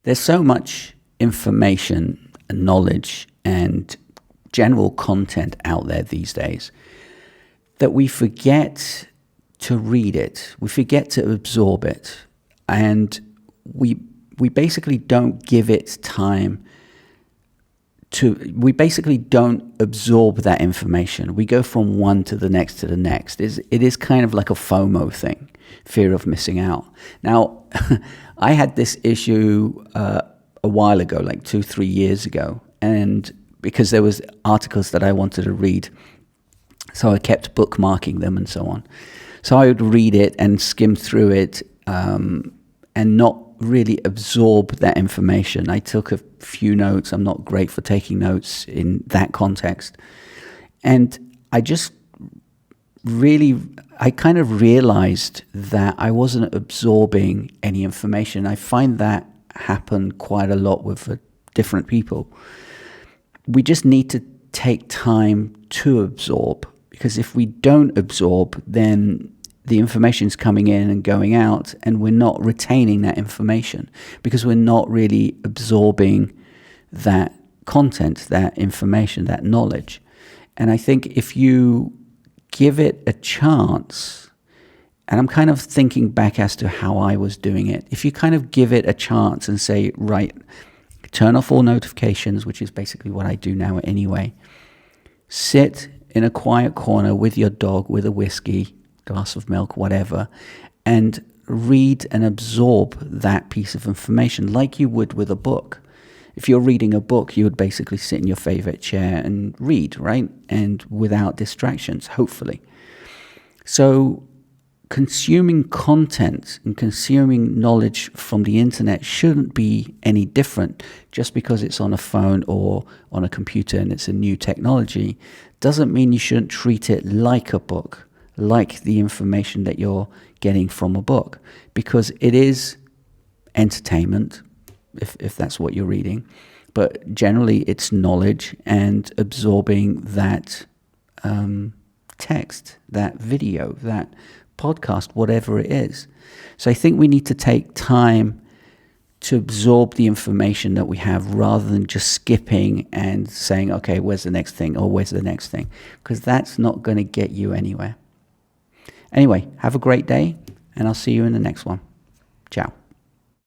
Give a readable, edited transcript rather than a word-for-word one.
There's so much information and knowledge and general content out there these days that we forget to read it. We forget to absorb it. And we basically don't give it time we basically don't absorb that information. We go from one to the next to the next. It is kind of like a FOMO thing, fear of missing out. Now, I had this issue a while ago, like 2-3 years ago, and because there was articles that I wanted to read, so I kept bookmarking them and so on. So I would read it and skim through it and not really absorb that information. I took a few notes. I'm not great for taking notes in that context. And I kind of realized that I wasn't absorbing any information. I find that happen quite a lot with different people. We just need to take time to absorb, because if we don't absorb, then the information's coming in and going out, and we're not retaining that information because we're not really absorbing that content, that information, that knowledge. And I think if you give it a chance, and I'm kind of thinking back as to how I was doing it, if you kind of give it a chance and say, right, turn off all notifications, which is basically what I do now anyway, sit in a quiet corner with your dog, with a whiskey, glass of milk, whatever, and read and absorb that piece of information like you would with a book. If you're reading a book, you would basically sit in your favorite chair and read, right? And without distractions, hopefully. So consuming content and consuming knowledge from the internet shouldn't be any different. Just because it's on a phone or on a computer and it's a new technology doesn't mean you shouldn't treat it like a book, like the information that you're getting from a book, because it is entertainment, if that's what you're reading, but generally it's knowledge and absorbing that text, that video, that podcast, whatever it is. So I think we need to take time to absorb the information that we have rather than just skipping and saying, okay, where's the next thing, or where's the next thing, because that's not going to get you anywhere. Anyway, have a great day, and I'll see you in the next one. Ciao.